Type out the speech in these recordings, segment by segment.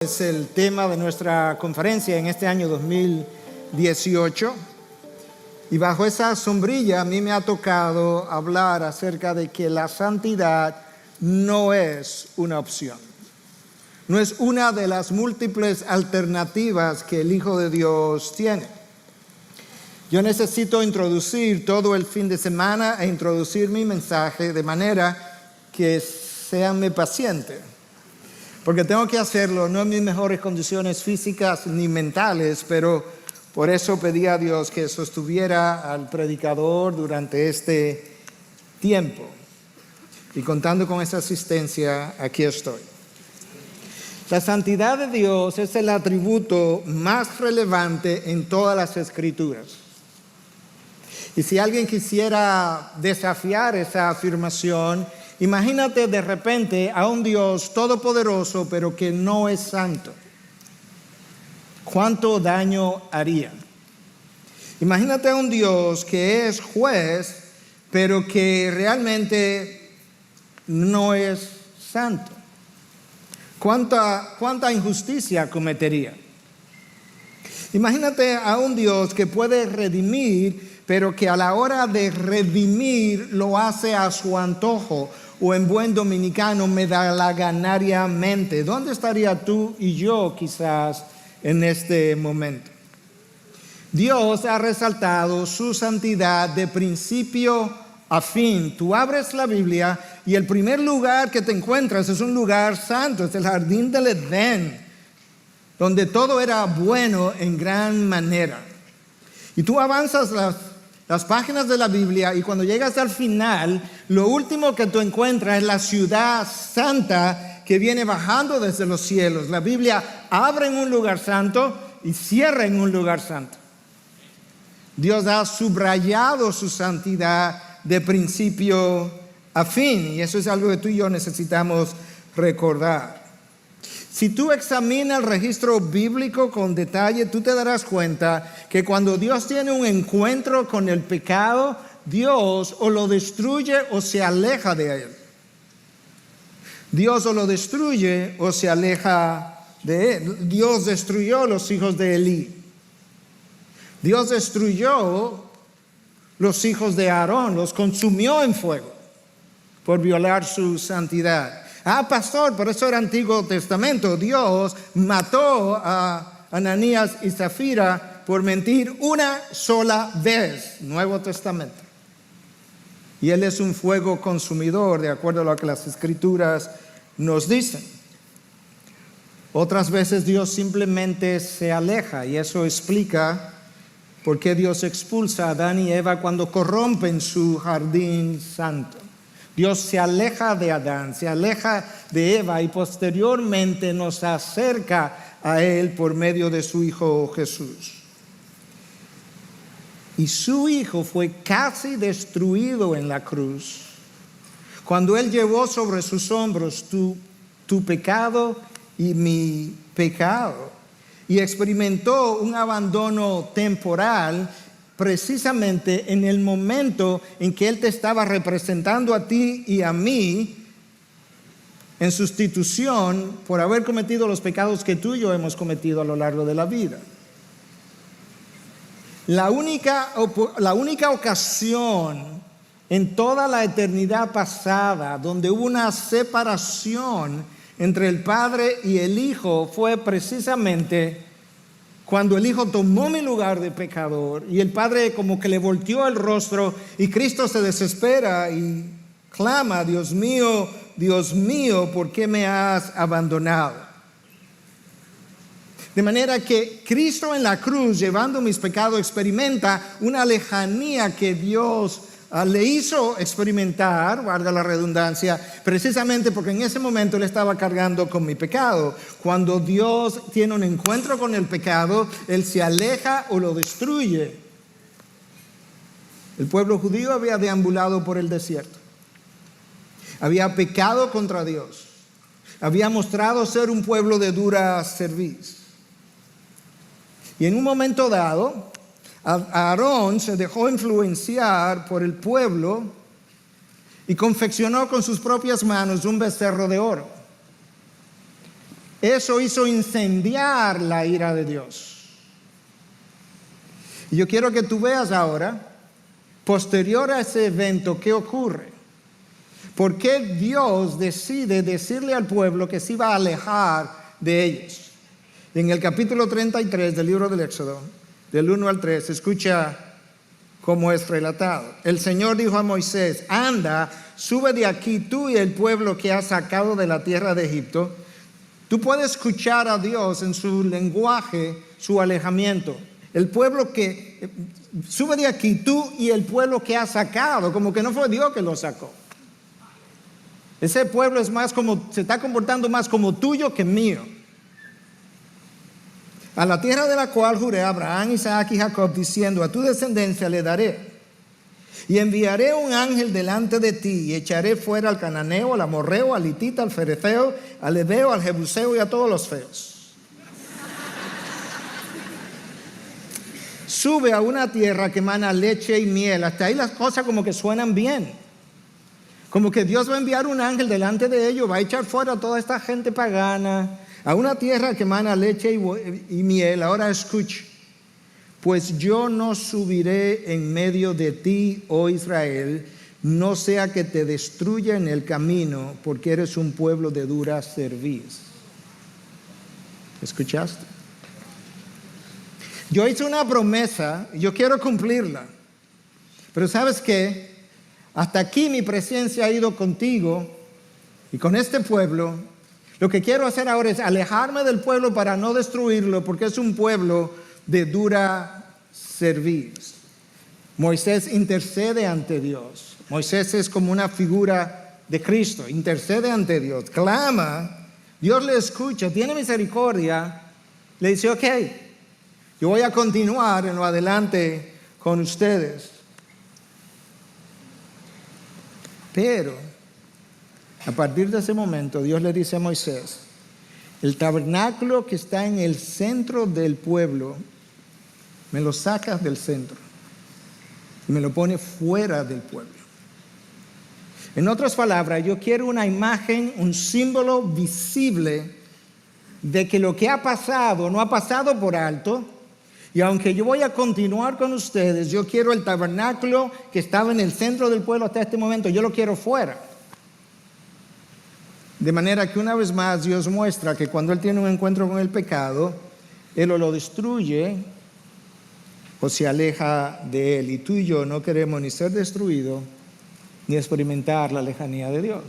Es el tema de nuestra conferencia en este año 2018 y bajo esa sombrilla a mí me ha tocado hablar acerca de que la santidad no es una opción, no es una de las múltiples alternativas que el Hijo de Dios tiene. Yo necesito introducir todo el fin de semana e introducir mi mensaje de manera que seanme pacientes. Porque tengo que hacerlo, no en mis mejores condiciones físicas ni mentales, pero por eso pedí a Dios que sostuviera al predicador durante este tiempo. Y contando con esa asistencia, aquí estoy. La santidad de Dios es el atributo más relevante en todas las Escrituras. Y si alguien quisiera desafiar esa afirmación, imagínate de repente a un Dios todopoderoso, pero que no es santo. ¿Cuánto daño haría? Imagínate a un Dios que es juez, pero que realmente no es santo. ¿Cuánta injusticia cometería? Imagínate a un Dios que puede redimir, pero que a la hora de redimir lo hace a su antojo, o en buen dominicano, medalaganariamente. ¿Dónde estaría tú y yo quizás en este momento? Dios ha resaltado su santidad de principio a fin. Tú abres la Biblia y el primer lugar que te encuentras es un lugar santo, es el jardín del Edén, donde todo era bueno en gran manera. Y tú avanzas las páginas de la Biblia y cuando llegas al final, lo último que tú encuentras es la ciudad santa que viene bajando desde los cielos. La Biblia abre en un lugar santo y cierra en un lugar santo. Dios ha subrayado su santidad de principio a fin y eso es algo que tú y yo necesitamos recordar. Si tú examinas el registro bíblico con detalle, tú te darás cuenta que cuando Dios tiene un encuentro con el pecado, Dios o lo destruye o se aleja de él. Dios o lo destruye o se aleja de él. Dios destruyó los hijos de Elí. Dios destruyó los hijos de Aarón, los consumió en fuego por violar su santidad. Pastor, por eso era Antiguo Testamento. Dios mató a Ananías y Zafira por mentir una sola vez. Nuevo Testamento. Y Él es un fuego consumidor, de acuerdo a lo que las Escrituras nos dicen. Otras veces Dios simplemente se aleja y eso explica por qué Dios expulsa a Adán y Eva cuando corrompen su jardín santo. Dios se aleja de Adán, se aleja de Eva y posteriormente nos acerca a Él por medio de su Hijo Jesús. Y su Hijo fue casi destruido en la cruz cuando Él llevó sobre sus hombros tu pecado y mi pecado y experimentó un abandono temporal precisamente en el momento en que Él te estaba representando a ti y a mí en sustitución por haber cometido los pecados que tú y yo hemos cometido a lo largo de la vida. La única ocasión en toda la eternidad pasada donde hubo una separación entre el Padre y el Hijo fue precisamente cuando el Hijo tomó mi lugar de pecador y el Padre como que le volteó el rostro y Cristo se desespera y clama, Dios mío, ¿por qué me has abandonado? De manera que Cristo en la cruz, llevando mis pecados, experimenta una lejanía que Dios le hizo experimentar, guarda la redundancia, precisamente porque en ese momento Él estaba cargando con mi pecado. Cuando Dios tiene un encuentro con el pecado, Él se aleja o lo destruye. El pueblo judío había deambulado por el desierto. Había pecado contra Dios. Había mostrado ser un pueblo de dura cerviz. Y en un momento dado, Aarón se dejó influenciar por el pueblo y confeccionó con sus propias manos un becerro de oro. Eso hizo incendiar la ira de Dios. Y yo quiero que tú veas ahora, posterior a ese evento, ¿qué ocurre? ¿Por qué Dios decide decirle al pueblo que se iba a alejar de ellos? En el capítulo 33 del libro del Éxodo, del 1 al 3, escucha cómo es relatado. El Señor dijo a Moisés: anda, sube de aquí tú y el pueblo que has sacado de la tierra de Egipto. Tú puedes escuchar a Dios en su lenguaje, su alejamiento. El pueblo que sube de aquí tú y el pueblo que has sacado, como que no fue Dios que lo sacó. Ese pueblo es más como, se está comportando más como tuyo que mío. A la tierra de la cual juré a Abraham, Isaac y Jacob, diciendo: a tu descendencia le daré. Y enviaré un ángel delante de ti, y echaré fuera al cananeo, al amorreo, al hitita, al ferezeo, al heveo, al jebuseo y a todos los feos. Sube a una tierra que emana leche y miel. Hasta ahí las cosas como que suenan bien. Como que Dios va a enviar un ángel delante de ellos, va a echar fuera a toda esta gente pagana, a una tierra que emana leche y miel. Ahora escuche: pues yo no subiré en medio de ti, oh Israel, no sea que te destruya en el camino, porque eres un pueblo de dura cerviz. ¿Escuchaste? Yo hice una promesa y yo quiero cumplirla. Pero ¿sabes qué? Hasta aquí mi presencia ha ido contigo y con este pueblo. Lo que quiero hacer ahora es alejarme del pueblo para no destruirlo, porque es un pueblo de dura cerviz. Moisés intercede ante Dios. Moisés es como una figura de Cristo. Intercede ante Dios, clama. Dios le escucha, tiene misericordia. Le dice: ok, yo voy a continuar en lo adelante con ustedes. Pero a partir de ese momento Dios le dice a Moisés: el tabernáculo que está en el centro del pueblo, me lo sacas del centro y me lo pones fuera del pueblo. En otras palabras, yo quiero una imagen, un símbolo visible de que lo que ha pasado no ha pasado por alto. Y aunque yo voy a continuar con ustedes, yo quiero el tabernáculo que estaba en el centro del pueblo hasta este momento, yo lo quiero fuera. De manera que una vez más Dios muestra que cuando Él tiene un encuentro con el pecado, Él o lo destruye o se aleja de Él. Y tú y yo no queremos ni ser destruidos ni experimentar la lejanía de Dios.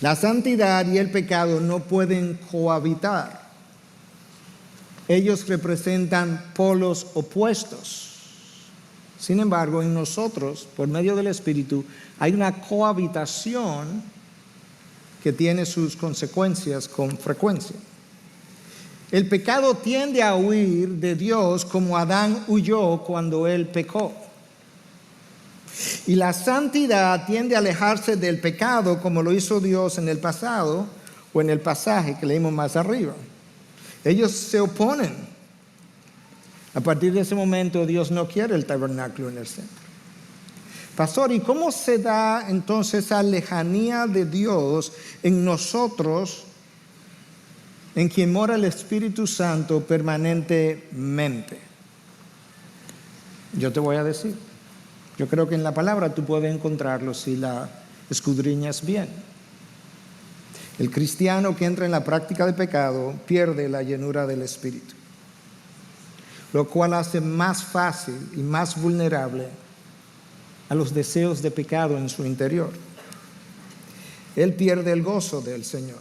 La santidad y el pecado no pueden cohabitar. Ellos representan polos opuestos. Sin embargo, en nosotros, por medio del Espíritu, hay una cohabitación que tiene sus consecuencias con frecuencia. El pecado tiende a huir de Dios como Adán huyó cuando él pecó. Y la santidad tiende a alejarse del pecado como lo hizo Dios en el pasado o en el pasaje que leímos más arriba. Ellos se oponen. A partir de ese momento Dios no quiere el tabernáculo en el centro. Pastor, ¿y cómo se da entonces esa lejanía de Dios en nosotros, en quien mora el Espíritu Santo permanentemente? Yo te voy a decir. Yo creo que en la palabra tú puedes encontrarlo si la escudriñas bien. El cristiano que entra en la práctica de pecado pierde la llenura del Espíritu, lo cual hace más fácil y más vulnerable a los deseos de pecado en su interior. Él pierde el gozo del Señor.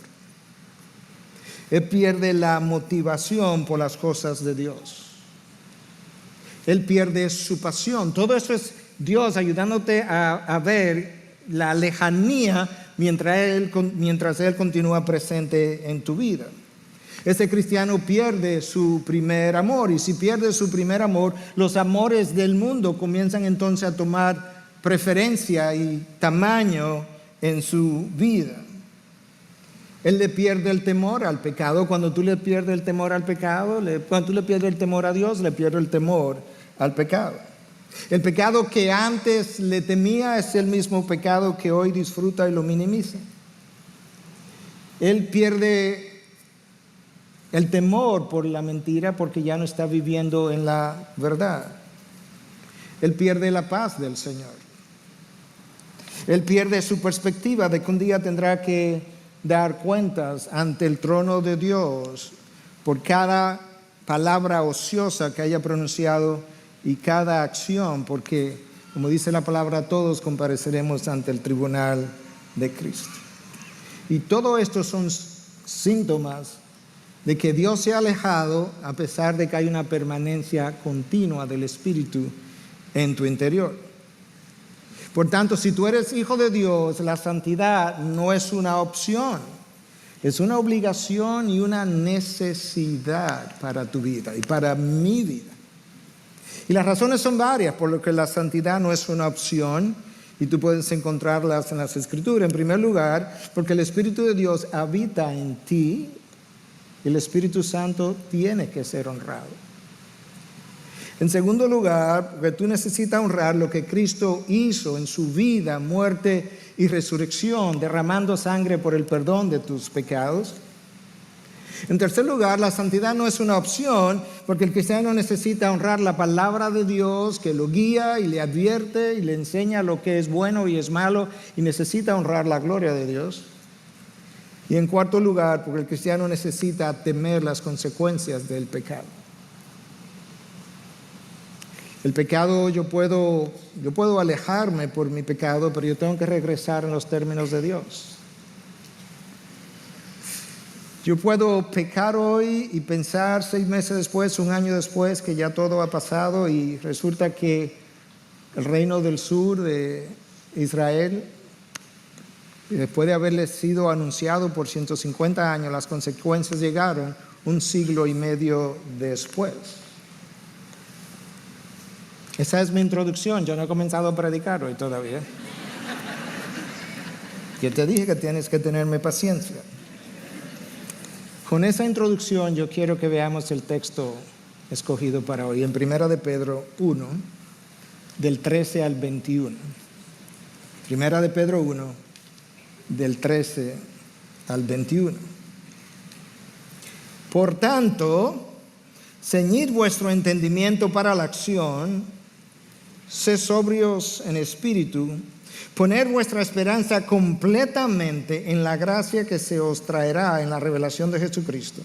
Él pierde la motivación por las cosas de Dios. Él pierde su pasión. Todo eso es Dios ayudándote a ver la lejanía mientras Él continúa presente en tu vida. Ese cristiano pierde su primer amor, y si pierde su primer amor, los amores del mundo comienzan entonces a tomar preferencia y tamaño en su vida. Él le pierde el temor al pecado. Cuando tú le pierdes el temor al pecado, cuando tú le pierdes el temor a Dios, le pierde el temor al pecado. El pecado que antes le temía es el mismo pecado que hoy disfruta y lo minimiza. Él pierde El temor por la mentira porque ya no está viviendo en la verdad. Él pierde la paz del Señor. Él pierde su perspectiva de que un día tendrá que dar cuentas ante el trono de Dios por cada palabra ociosa que haya pronunciado y cada acción, porque, como dice la palabra, todos compareceremos ante el tribunal de Cristo. Y todo esto son síntomas de que Dios se ha alejado, a pesar de que hay una permanencia continua del Espíritu en tu interior. Por tanto, si tú eres hijo de Dios, la santidad no es una opción, es una obligación y una necesidad para tu vida y para mi vida. Y las razones son varias por lo que la santidad no es una opción, y tú puedes encontrarlas en las Escrituras. En primer lugar, porque el Espíritu de Dios habita en ti, y el Espíritu Santo tiene que ser honrado. En segundo lugar, porque tú necesitas honrar lo que Cristo hizo en su vida, muerte y resurrección, derramando sangre por el perdón de tus pecados. En tercer lugar, la santidad no es una opción, porque el cristiano necesita honrar la palabra de Dios, que lo guía y le advierte y le enseña lo que es bueno y es malo, y necesita honrar la gloria de Dios. Y en cuarto lugar, porque el cristiano necesita temer las consecuencias del pecado. El pecado, yo puedo alejarme por mi pecado, pero yo tengo que regresar en los términos de Dios. Yo puedo pecar hoy y pensar 6 meses después, 1 año después, que ya todo ha pasado, y resulta que el reino del sur de Israel, después de haberle sido anunciado por 150 años, las consecuencias llegaron 1 siglo y medio después. Esa es mi introducción. Yo no he comenzado a predicar hoy todavía. Yo te dije que tienes que tenerme paciencia. Con esa introducción yo quiero que veamos el texto escogido para hoy, en 1 de Pedro 1, del 13 al 21. 1 de Pedro 1, del 13 al 21. Por tanto, ceñid vuestro entendimiento para la acción, sed sobrios en espíritu, poner vuestra esperanza completamente en la gracia que se os traerá en la revelación de Jesucristo.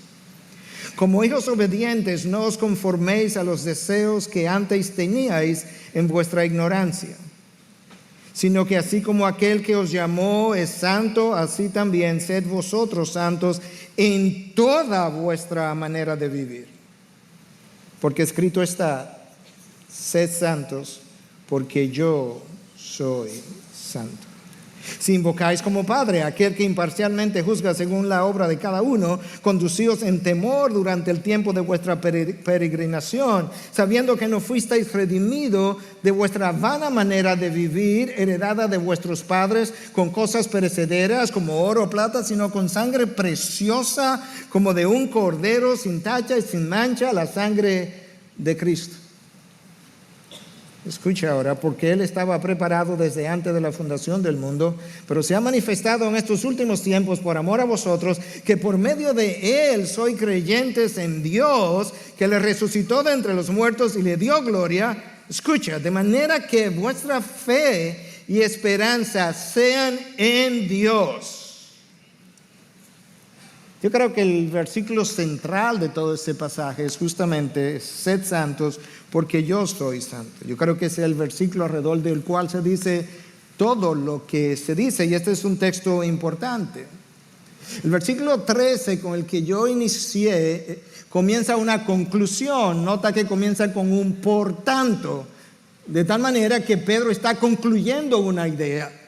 Como hijos obedientes, no os conforméis a los deseos que antes teníais en vuestra ignorancia, sino que así como aquel que os llamó es santo, así también sed vosotros santos en toda vuestra manera de vivir. Porque escrito está, sed santos, porque yo soy santo. Si invocáis como Padre a aquel que imparcialmente juzga según la obra de cada uno, conducíos en temor durante el tiempo de vuestra peregrinación, sabiendo que no fuisteis redimidos de vuestra vana manera de vivir, heredada de vuestros padres, con cosas perecederas como oro o plata, sino con sangre preciosa como de un cordero sin tacha y sin mancha, la sangre de Cristo. Escucha ahora, porque Él estaba preparado desde antes de la fundación del mundo, pero se ha manifestado en estos últimos tiempos por amor a vosotros, que por medio de Él sois creyentes en Dios, que le resucitó de entre los muertos y le dio gloria. Escucha, de manera que vuestra fe y esperanza sean en Dios. Yo creo que el versículo central de todo este pasaje es justamente, sed santos porque yo soy santo. Yo creo que ese es el versículo alrededor del cual se dice todo lo que se dice, y este es un texto importante. El versículo 13 con el que yo inicié comienza una conclusión. Nota que comienza con un por tanto, de tal manera que Pedro está concluyendo una idea.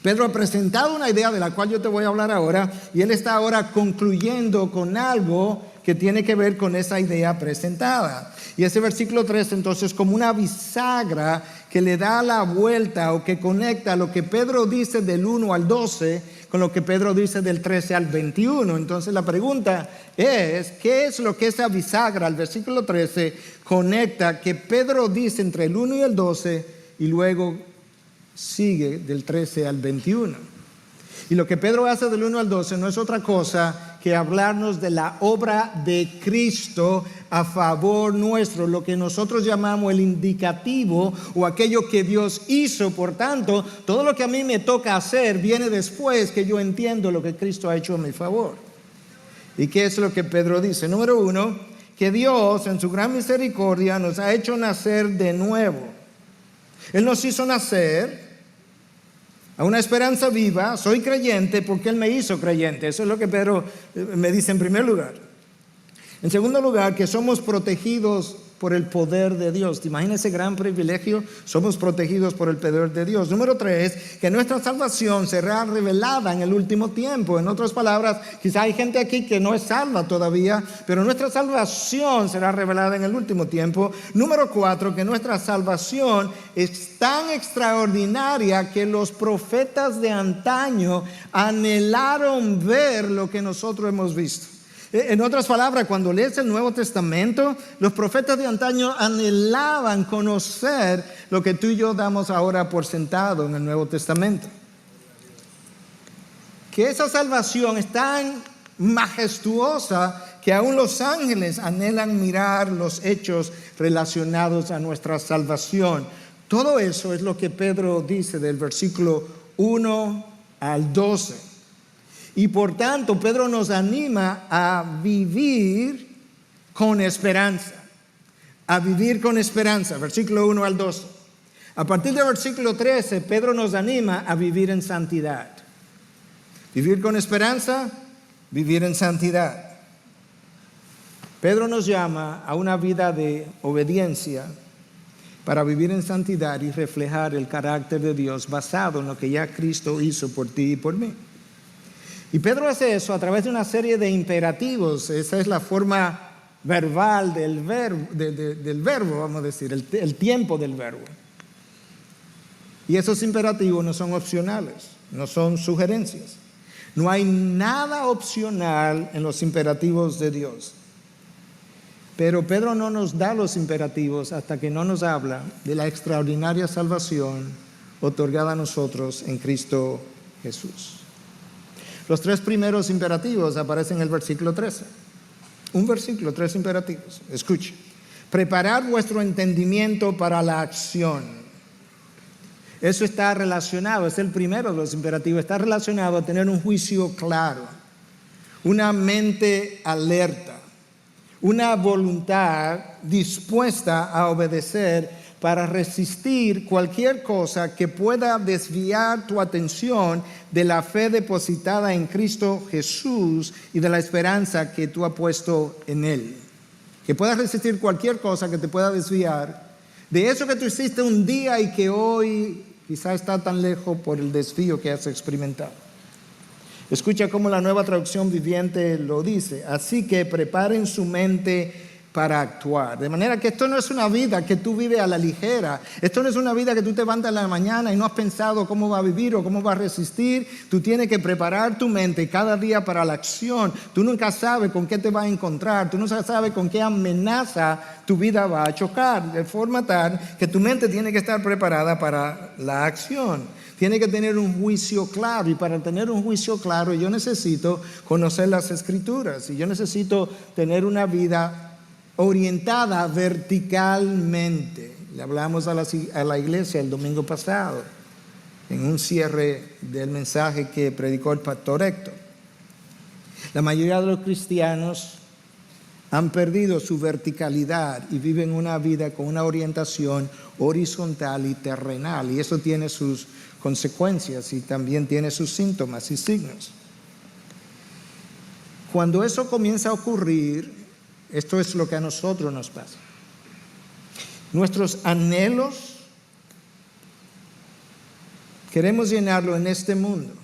Pedro ha presentado una idea de la cual yo te voy a hablar ahora, y él está ahora concluyendo con algo que tiene que ver con esa idea presentada. Y ese versículo 3 entonces como una bisagra que le da la vuelta o que conecta lo que Pedro dice del 1 al 12 con lo que Pedro dice del 13 al 21. Entonces la pregunta es, ¿qué es lo que esa bisagra, el versículo 13, conecta que Pedro dice entre el 1 y el 12 y luego sigue del 13 al 21? Y lo que Pedro hace del 1 al 12 no es otra cosa que hablarnos de la obra de Cristo a favor nuestro, lo que nosotros llamamos el indicativo o aquello que Dios hizo. Por tanto, todo lo que a mí me toca hacer viene después que yo entiendo lo que Cristo ha hecho a mi favor. ¿Y qué es lo que Pedro dice? Número 1, que Dios en su gran misericordia nos ha hecho nacer de nuevo. Él nos hizo nacer a una esperanza viva. Soy creyente porque Él me hizo creyente. Eso es lo que Pedro me dice en primer lugar. En segundo lugar, que somos protegidos por el poder de Dios. ¿Te imaginas ese gran privilegio? Somos protegidos por el poder de Dios. Número 3, que nuestra salvación será revelada en el último tiempo. En otras palabras, quizá hay gente aquí que no es salva todavía, pero nuestra salvación será revelada en el último tiempo. Número 4, que nuestra salvación es tan extraordinaria que los profetas de antaño anhelaron ver lo que nosotros hemos visto. En otras palabras, cuando lees el Nuevo Testamento, los profetas de antaño anhelaban conocer lo que tú y yo damos ahora por sentado en el Nuevo Testamento. Que esa salvación es tan majestuosa que aún los ángeles anhelan mirar los hechos relacionados a nuestra salvación. Todo eso es lo que Pedro dice del versículo 1 al 12. Y por tanto, Pedro nos anima a vivir con esperanza. A vivir con esperanza. Versículo 1 al 12. A partir del versículo 13, Pedro nos anima a vivir en santidad. Vivir con esperanza, vivir en santidad. Pedro nos llama a una vida de obediencia para vivir en santidad y reflejar el carácter de Dios basado en lo que ya Cristo hizo por ti y por mí. Y Pedro hace eso a través de una serie de imperativos. Esa es la forma verbal del verbo, vamos a decir, el tiempo del verbo. Y esos imperativos no son opcionales, no son sugerencias. No hay nada opcional en los imperativos de Dios. Pero Pedro no nos da los imperativos hasta que no nos habla de la extraordinaria salvación otorgada a nosotros en Cristo Jesús. Los 3 primeros imperativos aparecen en el versículo 13. Un versículo, 3 imperativos. Escuche. Preparad vuestro entendimiento para la acción. Eso está relacionado, es el primero de los imperativos, está relacionado a tener un juicio claro, una mente alerta, una voluntad dispuesta a obedecer para resistir cualquier cosa que pueda desviar tu atención de la fe depositada en Cristo Jesús y de la esperanza que tú has puesto en Él. Que puedas resistir cualquier cosa que te pueda desviar de eso que tú hiciste un día y que hoy quizá está tan lejos por el desvío que has experimentado. Escucha cómo la Nueva Traducción Viviente lo dice. Así que preparen su mente para actuar. De manera que esto no es una vida que tú vives a la ligera. Esto no es una vida que tú te levantas en la mañana y no has pensado cómo va a vivir o cómo va a resistir. Tú tienes que preparar tu mente cada día para la acción. Tú nunca sabes con qué te vas a encontrar. Tú nunca sabes con qué amenaza tu vida va a chocar. De forma tal que tu mente tiene que estar preparada para la acción. Tiene que tener un juicio claro. Y para tener un juicio claro yo necesito conocer las Escrituras. Y yo necesito tener una vida orientada verticalmente. Le hablamos a la iglesia el domingo pasado, en un cierre del mensaje que predicó el pastor Héctor. La mayoría de los cristianos han perdido su verticalidad y viven una vida con una orientación horizontal y terrenal. Y eso tiene sus consecuencias y también tiene sus síntomas y signos. Cuando eso comienza a ocurrir, esto es lo que a nosotros nos pasa. Nuestros anhelos queremos llenarlo en este mundo,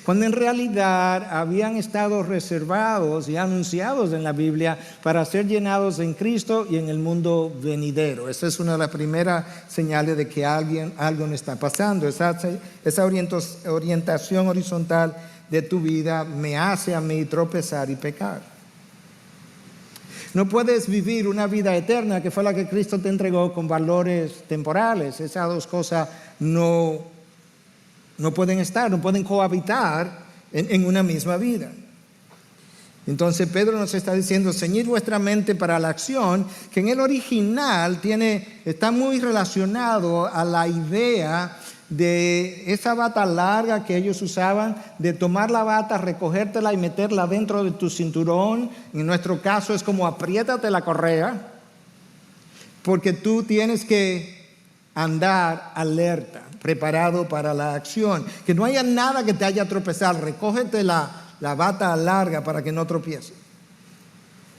cuando en realidad habían estado reservados y anunciados en la Biblia para ser llenados en Cristo y en el mundo venidero. Esa es una de las primeras señales de que algo no está pasando. Esa orientación horizontal de tu vida me hace a mí tropezar y pecar. No puedes vivir una vida eterna, que fue la que Cristo te entregó, con valores temporales. Esas dos cosas no pueden estar, no pueden cohabitar en una misma vida. Entonces Pedro nos está diciendo, ceñid vuestra mente para la acción, que en el original está muy relacionado a la idea de esa bata larga que ellos usaban, de tomar la bata, recogértela y meterla dentro de tu cinturón. En nuestro caso es como apriétate la correa, porque tú tienes que andar alerta, preparado para la acción. Que no haya nada que te haya tropezado, recógete la bata larga para que no tropiece.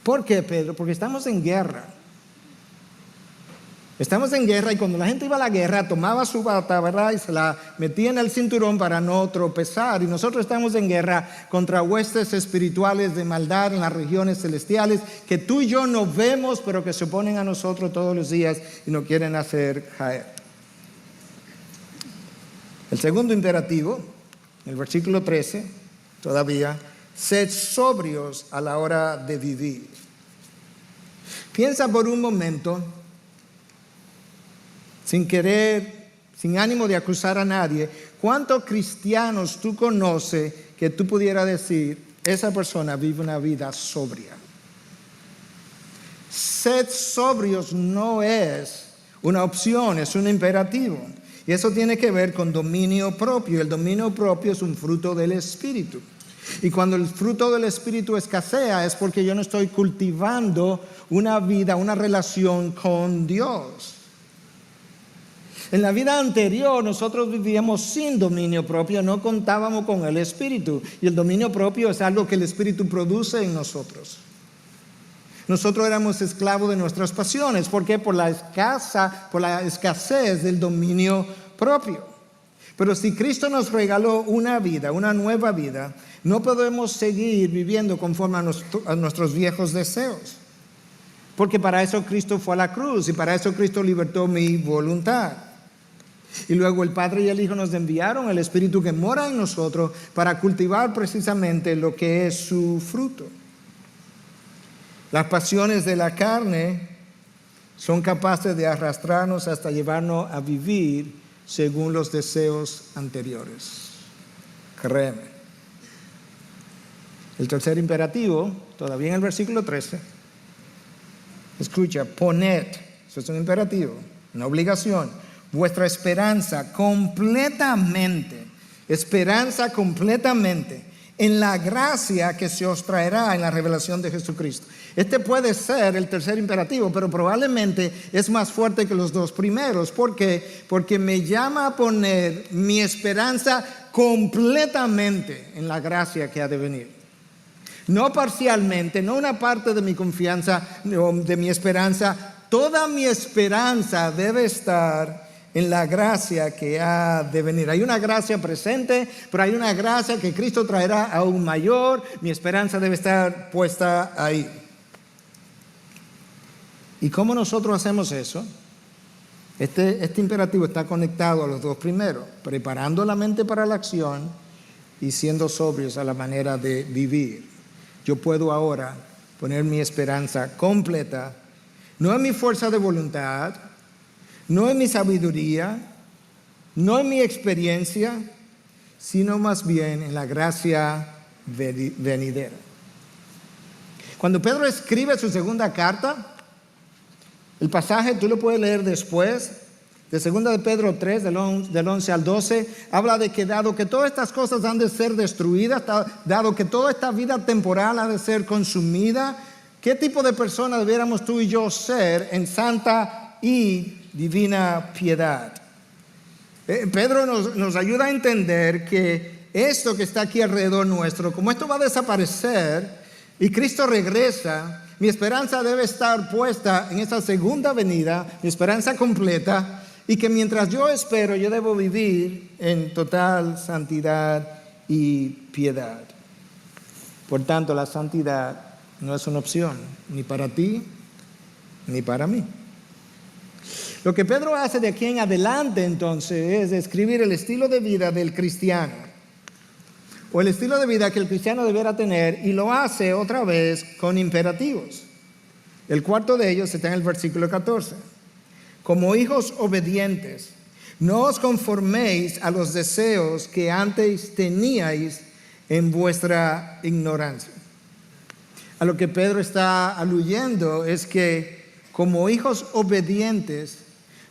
¿Por qué, Pedro? Porque estamos en guerra. Estamos en guerra y cuando la gente iba a la guerra tomaba su bata, ¿verdad? Y se la metía en el cinturón para no tropezar. Y nosotros estamos en guerra contra huestes espirituales de maldad en las regiones celestiales que tú y yo no vemos, pero que se oponen a nosotros todos los días y nos quieren hacer caer. El segundo imperativo, en el versículo 13, todavía, sed sobrios a la hora de vivir. Piensa por un momento, sin querer, sin ánimo de acusar a nadie, ¿cuántos cristianos tú conoces que tú pudieras decir, esa persona vive una vida sobria? Sed sobrios no es una opción, es un imperativo. Y eso tiene que ver con dominio propio. El dominio propio es un fruto del Espíritu. Y cuando el fruto del Espíritu escasea es porque yo no estoy cultivando una vida, una relación con Dios. En la vida anterior nosotros vivíamos sin dominio propio, no contábamos con el Espíritu. Y el dominio propio es algo que el Espíritu produce en nosotros. Nosotros éramos esclavos de nuestras pasiones. ¿Por qué? Por la escasez del dominio propio. Pero si Cristo nos regaló una vida, una nueva vida, no podemos seguir viviendo conforme a nuestros viejos deseos. Porque para eso Cristo fue a la cruz y para eso Cristo libertó mi voluntad. Y luego el Padre y el Hijo nos enviaron el Espíritu que mora en nosotros para cultivar precisamente lo que es su fruto. Las pasiones de la carne son capaces de arrastrarnos hasta llevarnos a vivir según los deseos anteriores. Créeme. El tercer imperativo, todavía en el versículo 13, escucha, poned, eso es un imperativo, una obligación, vuestra esperanza completamente en la gracia que se os traerá en la revelación de Jesucristo. Este puede ser el tercer imperativo, pero probablemente es más fuerte que los dos primeros. ¿Por qué? Porque me llama a poner mi esperanza completamente en la gracia que ha de venir. No parcialmente, no una parte de mi confianza, de mi esperanza. Toda mi esperanza debe estar en la gracia que ha de venir. Hay una gracia presente, pero hay una gracia que Cristo traerá aún mayor. Mi esperanza debe estar puesta ahí. ¿Y cómo nosotros hacemos eso? Este imperativo está conectado a los dos primeros, preparando la mente para la acción y siendo sobrios a la manera de vivir. Yo puedo ahora poner mi esperanza completa, no en mi fuerza de voluntad, no en mi sabiduría, no en mi experiencia, sino más bien en la gracia venidera. Cuando Pedro escribe su segunda carta, el pasaje tú lo puedes leer después, de 2 de Pedro 3, del 11 al 12, habla de que dado que todas estas cosas han de ser destruidas, dado que toda esta vida temporal ha de ser consumida, ¿qué tipo de persona debiéramos tú y yo ser en santa y divina piedad? Pedro nos ayuda a entender que esto que está aquí alrededor nuestro, como esto va a desaparecer y Cristo regresa, mi esperanza debe estar puesta en esa segunda venida, mi esperanza completa, y que mientras yo espero, yo debo vivir en total santidad y piedad. Por tanto, la santidad no es una opción, ni para ti, ni para mí. Lo que Pedro hace de aquí en adelante entonces es describir el estilo de vida del cristiano, o el estilo de vida que el cristiano deberá tener, y lo hace otra vez con imperativos. El cuarto de ellos está en el versículo 14. Como hijos obedientes, no os conforméis a los deseos que antes teníais en vuestra ignorancia. A lo que Pedro está aluyendo es que como hijos obedientes,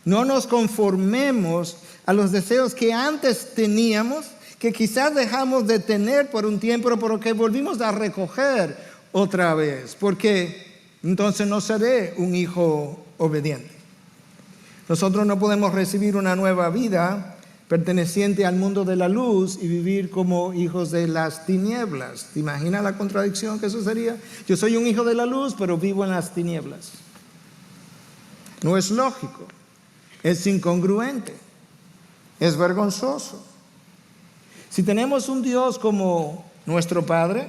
no nos conformemos a los deseos que antes teníamos, que quizás dejamos de tener por un tiempo, pero que volvimos a recoger otra vez, porque entonces no seré un hijo obediente. Nosotros no podemos recibir una nueva vida perteneciente al mundo de la luz y vivir como hijos de las tinieblas. ¿Te imaginas la contradicción que eso sería? Yo soy un hijo de la luz, pero vivo en las tinieblas. No es lógico, es incongruente, es vergonzoso. Si tenemos un Dios como nuestro Padre,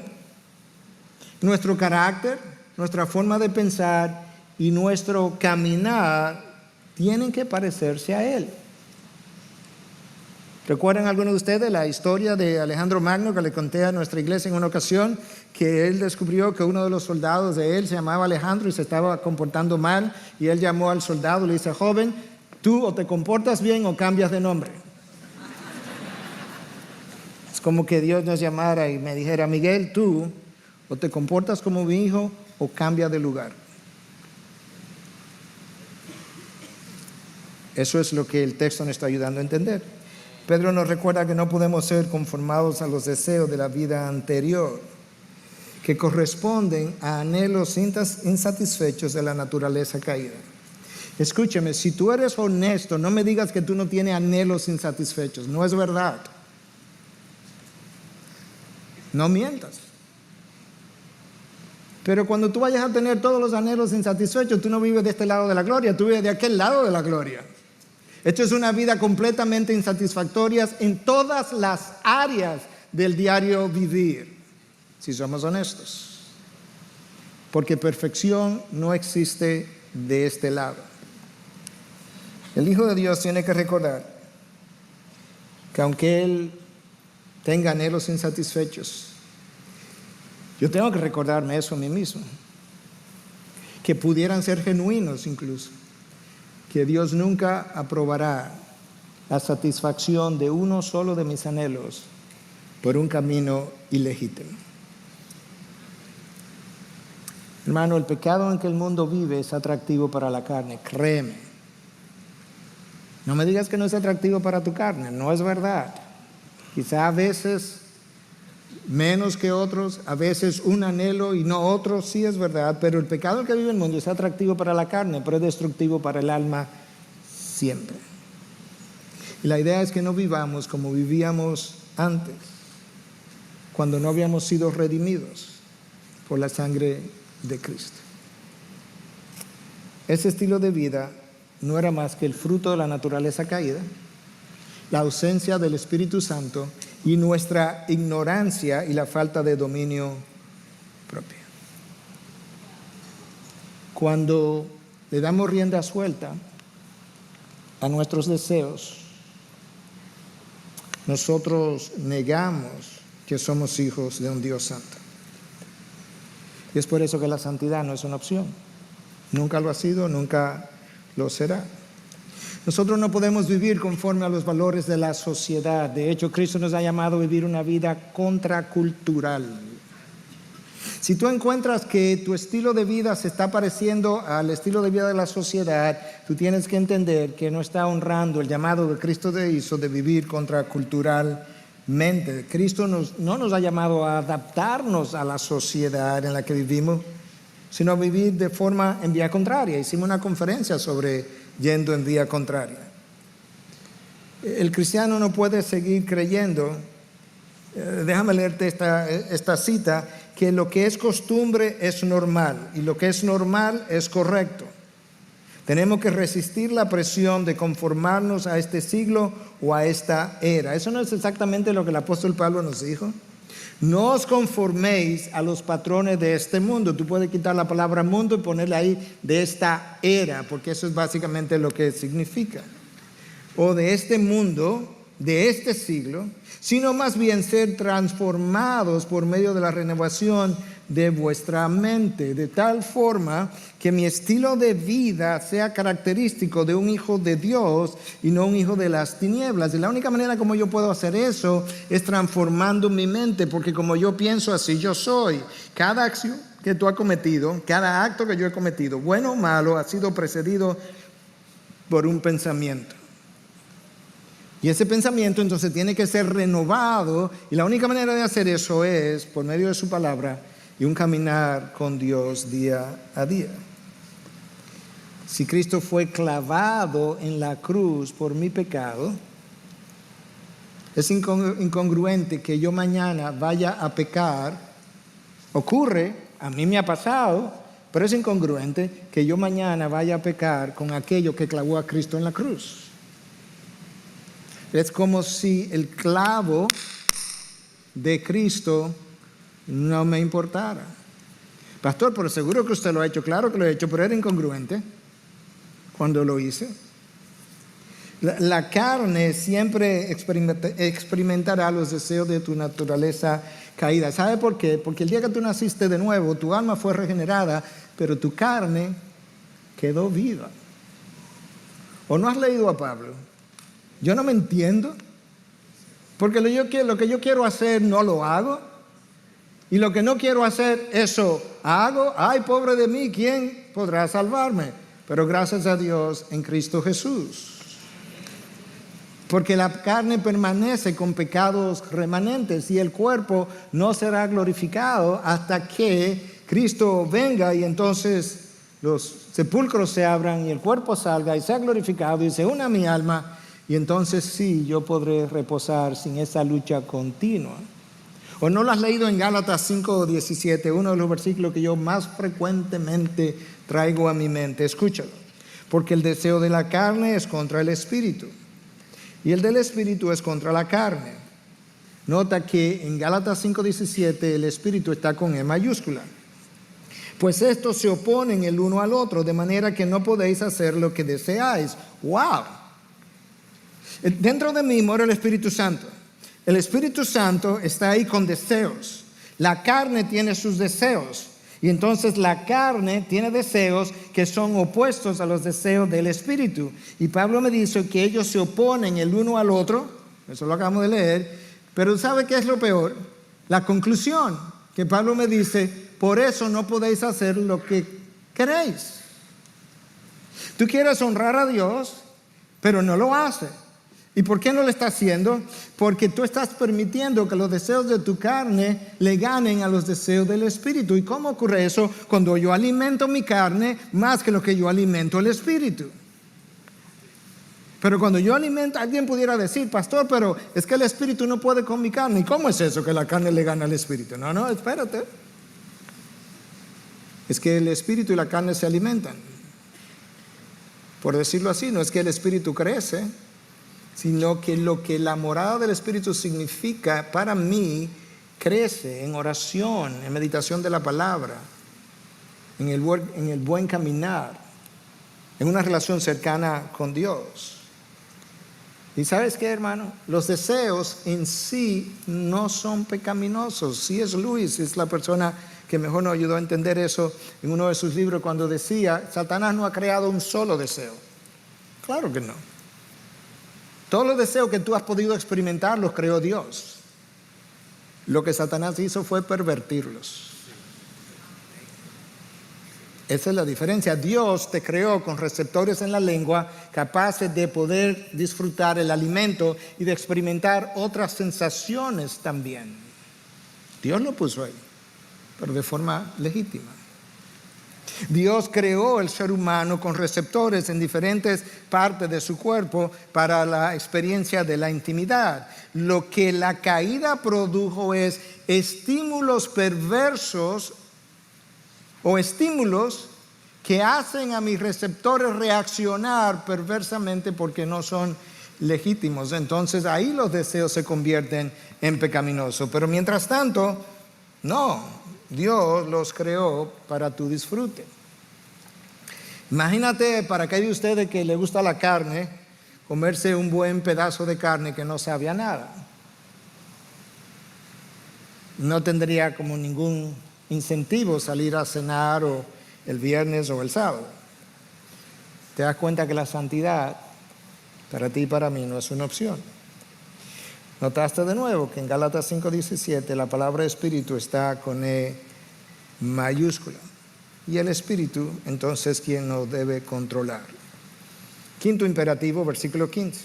nuestro carácter, nuestra forma de pensar y nuestro caminar tienen que parecerse a Él. ¿Recuerdan algunos de ustedes la historia de Alejandro Magno que le conté a nuestra iglesia en una ocasión? Que él descubrió que uno de los soldados de él se llamaba Alejandro y se estaba comportando mal, y él llamó al soldado y le dice: joven, tú o te comportas bien o cambias de nombre. Es como que Dios nos llamara y me dijera: Miguel, tú o te comportas como mi hijo o cambia de lugar. Eso es lo que el texto nos está ayudando a entender. Pedro nos recuerda que no podemos ser conformados a los deseos de la vida anterior, que corresponden a anhelos insatisfechos de la naturaleza caída. Escúchame, si tú eres honesto, no me digas que tú no tienes anhelos insatisfechos. No es verdad. No mientas. Pero cuando tú vayas a tener todos los anhelos insatisfechos, tú no vives de este lado de la gloria, tú vives de aquel lado de la gloria. Esto es una vida completamente insatisfactoria en todas las áreas del diario vivir, si somos honestos. Porque perfección no existe de este lado. El Hijo de Dios tiene que recordar que aunque Él tenga anhelos insatisfechos, yo tengo que recordarme eso a mí mismo, que pudieran ser genuinos incluso, que Dios nunca aprobará la satisfacción de uno solo de mis anhelos por un camino ilegítimo. Hermano, el pecado en que el mundo vive es atractivo para la carne, créeme. No me digas que no es atractivo para tu carne, no es verdad. Quizá a veces menos que otros, a veces un anhelo y no otro, sí es verdad, pero el pecado que vive el mundo es atractivo para la carne, pero es destructivo para el alma siempre. Y la idea es que no vivamos como vivíamos antes, cuando no habíamos sido redimidos por la sangre de Cristo. Ese estilo de vida no era más que el fruto de la naturaleza caída, la ausencia del Espíritu Santo y nuestra ignorancia y la falta de dominio propio. Cuando le damos rienda suelta a nuestros deseos, nosotros negamos que somos hijos de un Dios santo. Y es por eso que la santidad no es una opción. Nunca lo ha sido, nunca lo será. Nosotros no podemos vivir conforme a los valores de la sociedad. De hecho, Cristo nos ha llamado a vivir una vida contracultural. Si tú encuentras que tu estilo de vida se está pareciendo al estilo de vida de la sociedad, tú tienes que entender que no está honrando el llamado que Cristo te hizo de vivir contraculturalmente. Cristo no nos ha llamado a adaptarnos a la sociedad en la que vivimos, sino a vivir de forma en vía contraria. Hicimos una conferencia sobre yendo en vía contraria. El cristiano no puede seguir creyendo, déjame leerte esta cita, que lo que es costumbre es normal y lo que es normal es correcto. Tenemos que resistir la presión de conformarnos a este siglo o a esta era. Eso no es exactamente lo que el apóstol Pablo nos dijo. No os conforméis a los patrones de este mundo. Tú puedes quitar la palabra mundo y ponerle ahí de esta era, porque eso es básicamente lo que significa. O de este mundo, de este siglo, sino más bien ser transformados por medio de la renovación de vuestra mente, de tal forma que mi estilo de vida sea característico de un hijo de Dios y no un hijo de las tinieblas. Y la única manera como yo puedo hacer eso es transformando mi mente, porque como yo pienso, así yo soy. Cada acción que tú has cometido, cada acto que yo he cometido, bueno o malo, ha sido precedido por un pensamiento. Y ese pensamiento entonces tiene que ser renovado, y la única manera de hacer eso es por medio de su palabra y un caminar con Dios día a día. Si Cristo fue clavado en la cruz por mi pecado, es incongruente que yo mañana vaya a pecar. Ocurre, a mí me ha pasado, pero es incongruente que yo mañana vaya a pecar con aquello que clavó a Cristo en la cruz. Es como si el clavo de Cristo no me importara. Pastor, pero seguro que usted lo ha hecho. Claro que lo he hecho, pero era incongruente cuando lo hice. La carne siempre experimentará los deseos de tu naturaleza caída. ¿Sabe por qué? Porque el día que tú naciste de nuevo, tu alma fue regenerada, pero tu carne quedó viva. ¿O no has leído a Pablo? Yo no me entiendo, porque lo que yo quiero hacer no lo hago, y lo que no quiero hacer, eso hago. Ay, pobre de mí, ¿quién podrá salvarme? Pero gracias a Dios en Cristo Jesús. Porque la carne permanece con pecados remanentes y el cuerpo no será glorificado hasta que Cristo venga y entonces los sepulcros se abran y el cuerpo salga y sea glorificado y se una a mi alma, y entonces sí, yo podré reposar sin esa lucha continua. ¿O no lo has leído en Gálatas 5:17, uno de los versículos que yo más frecuentemente traigo a mi mente? Escúchalo. Porque el deseo de la carne es contra el espíritu, y el del espíritu es contra la carne. Nota que en Gálatas 5:17 el espíritu está con E mayúscula. Pues estos se oponen el uno al otro, de manera que no podéis hacer lo que deseáis. ¡Wow! Dentro de mí mora el Espíritu Santo. El Espíritu Santo está ahí con deseos. La carne tiene sus deseos. Y entonces la carne tiene deseos que son opuestos a los deseos del Espíritu. Y Pablo me dice que ellos se oponen el uno al otro. Eso lo acabamos de leer. Pero ¿sabe qué es lo peor? La conclusión que Pablo me dice: por eso no podéis hacer lo que queréis. Tú quieres honrar a Dios, pero no lo haces. ¿Y por qué no lo estás haciendo? Porque tú estás permitiendo que los deseos de tu carne le ganen a los deseos del Espíritu. ¿Y cómo ocurre eso? Cuando yo alimento mi carne más que lo que yo alimento el Espíritu. Pero cuando yo alimento, alguien pudiera decir: pastor, pero es que el Espíritu no puede con mi carne. ¿Y cómo es eso que la carne le gana al Espíritu? No, espérate. Es que el Espíritu y la carne se alimentan. Por decirlo así, no es que el Espíritu crece, sino que lo que la morada del Espíritu significa para mí crece en oración, en meditación de la palabra, en el buen caminar, en una relación cercana con Dios. ¿Y sabes qué, hermano? Los deseos en sí no son pecaminosos. C.S. Lewis es la persona que mejor nos ayudó a entender eso en uno de sus libros, cuando decía: Satanás no ha creado un solo deseo. Claro que no. Todos los deseos que tú has podido experimentar los creó Dios. Lo que Satanás hizo fue pervertirlos. Esa es la diferencia. Dios te creó con receptores en la lengua capaces de poder disfrutar el alimento y de experimentar otras sensaciones también. Dios lo puso ahí, pero de forma legítima. Dios creó el ser humano con receptores en diferentes partes de su cuerpo para la experiencia de la intimidad. Lo que la caída produjo es estímulos perversos o estímulos que hacen a mis receptores reaccionar perversamente porque no son legítimos. Entonces ahí los deseos se convierten en pecaminosos. Pero mientras tanto, no. Dios los creó para tu disfrute. Imagínate, para aquellos de ustedes que les gusta la carne, comerse un buen pedazo de carne que no sabe a nada. No tendría como ningún incentivo salir a cenar o el viernes o el sábado. Te das cuenta que la santidad para ti y para mí no es una opción. Notaste de nuevo que en Gálatas 5:17 la palabra espíritu está con E mayúscula. Y el Espíritu, entonces, quien nos debe controlar. Quinto imperativo, versículo 15.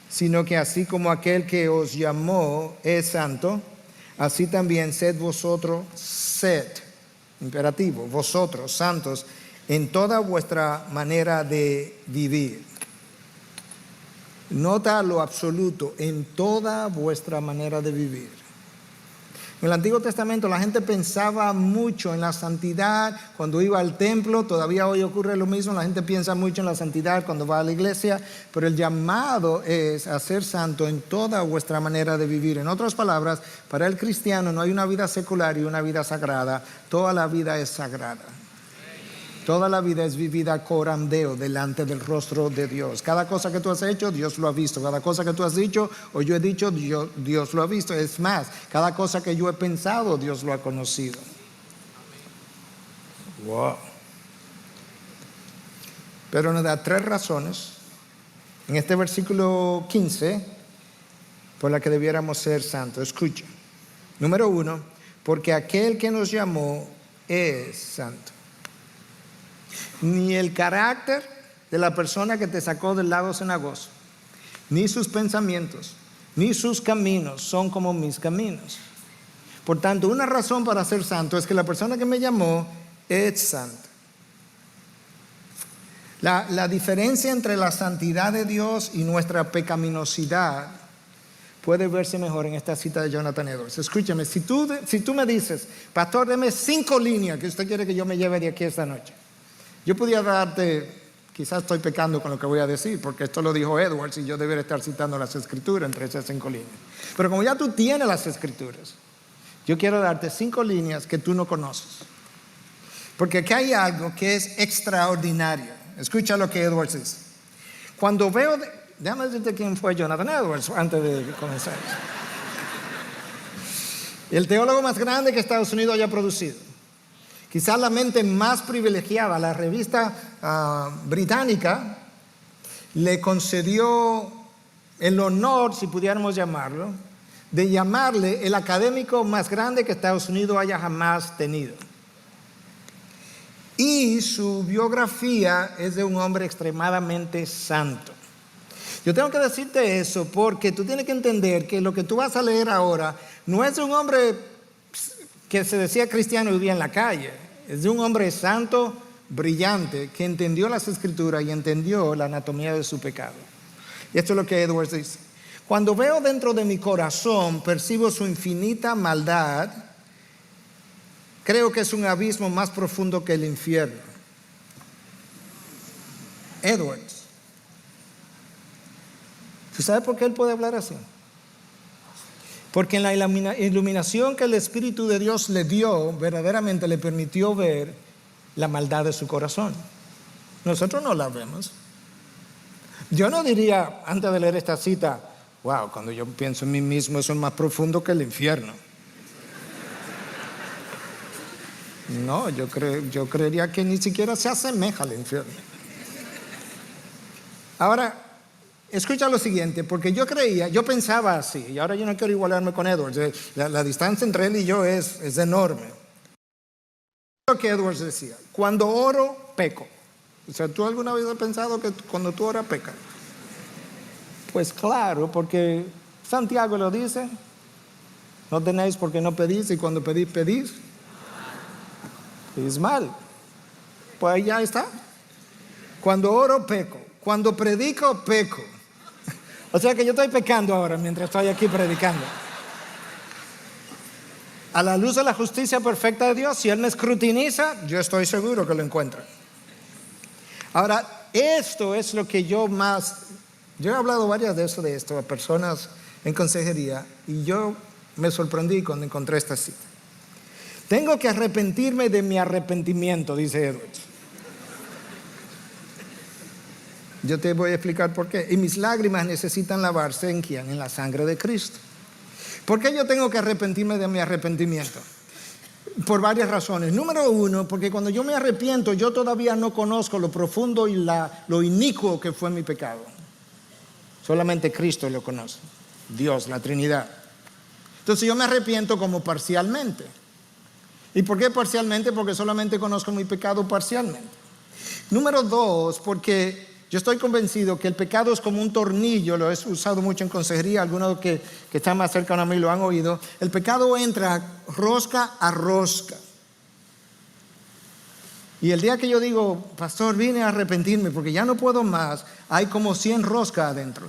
Sino que así como aquel que os llamó es santo, así también sed vosotros, imperativo, vosotros santos, en toda vuestra manera de vivir. Nota lo absoluto, en toda vuestra manera de vivir. En el Antiguo Testamento la gente pensaba mucho en la santidad cuando iba al templo. Todavía hoy ocurre lo mismo, la gente piensa mucho en la santidad cuando va a la iglesia, pero el llamado es a ser santo en toda vuestra manera de vivir. En otras palabras, para el cristiano no hay una vida secular y una vida sagrada, toda la vida es sagrada. Toda la vida es vivida coram Deo, delante del rostro de Dios. Cada cosa que tú has hecho, Dios lo ha visto. Cada cosa que tú has dicho o yo he dicho, Dios lo ha visto. Es más, cada cosa que yo he pensado, Dios lo ha conocido. Wow. Pero nos da 3 razones en este versículo 15 por la que debiéramos ser santos. Escucha. Número 1, porque aquel que nos llamó es santo. Ni el carácter de la persona que te sacó del lago cenagoso, ni sus pensamientos, ni sus caminos son como mis caminos. Por tanto, una razón para ser santo es que la persona que me llamó es santa. La diferencia entre la santidad de Dios y nuestra pecaminosidad puede verse mejor en esta cita de Jonathan Edwards. Escúchame, si tú me dices, pastor, deme 5 líneas que usted quiere que yo me lleve de aquí esta noche. Yo pudiera darte, quizás estoy pecando con lo que voy a decir, porque esto lo dijo Edwards y yo debería estar citando las Escrituras entre esas 5 líneas. Pero como ya tú tienes las Escrituras, yo quiero darte 5 líneas que tú no conoces. Porque aquí hay algo que es extraordinario. Escucha lo que Edwards dice. Cuando veo, déjame decirte quién fue Jonathan Edwards antes de comenzar. El teólogo más grande que Estados Unidos haya producido. Quizás la mente más privilegiada, la revista británica, le concedió el honor, si pudiéramos llamarlo, de llamarle el académico más grande que Estados Unidos haya jamás tenido. Y su biografía es de un hombre extremadamente santo. Yo tengo que decirte eso porque tú tienes que entender que lo que tú vas a leer ahora no es de un hombre que se decía cristiano y vivía en la calle. Es de un hombre santo, brillante, que entendió las Escrituras y entendió la anatomía de su pecado. Y esto es lo que Edwards dice. Cuando veo dentro de mi corazón, percibo su infinita maldad. Creo que es un abismo más profundo que el infierno. Edwards. ¿Tú sabes por qué él puede hablar así? Porque en la iluminación que el Espíritu de Dios le dio, verdaderamente le permitió ver la maldad de su corazón. Nosotros no la vemos. Yo no diría, antes de leer esta cita, wow, cuando yo pienso en mí mismo, eso es más profundo que el infierno. No, yo creería que ni siquiera se asemeja al infierno. Ahora, escucha lo siguiente, porque yo pensaba así, y ahora yo no quiero igualarme con Edwards. La distancia entre él y yo es enorme. Lo que Edwards decía, cuando oro, peco. O sea, ¿tú alguna vez has pensado que cuando tú oras, pecas? Pues claro, porque Santiago lo dice, no tenéis porque no pedís, y cuando pedís, pedís mal. Pues ahí ya está. Cuando oro, peco. Cuando predico, peco. O sea que yo estoy pecando ahora mientras estoy aquí predicando. A la luz de la justicia perfecta de Dios, si Él me escrutiniza, yo estoy seguro que lo encuentra. Ahora, esto es lo que yo he hablado varias veces de esto a personas en consejería y yo me sorprendí cuando encontré esta cita. Tengo que arrepentirme de mi arrepentimiento, dice Edwards. Yo te voy a explicar por qué. Y mis lágrimas necesitan lavarse ¿en quién? En la sangre de Cristo. ¿Por qué yo tengo que arrepentirme de mi arrepentimiento? Por varias razones. Número 1, porque cuando yo me arrepiento, yo todavía no conozco lo profundo y lo inicuo que fue mi pecado. Solamente Cristo lo conoce. Dios, la Trinidad. Entonces yo me arrepiento como parcialmente. ¿Y por qué parcialmente? Porque solamente conozco mi pecado parcialmente. Número 2, porque yo estoy convencido que el pecado es como un tornillo, lo he usado mucho en consejería, algunos que están más cercanos a mí lo han oído. El pecado entra rosca a rosca. Y el día que yo digo, pastor, vine a arrepentirme porque ya no puedo más, hay como 100 roscas adentro.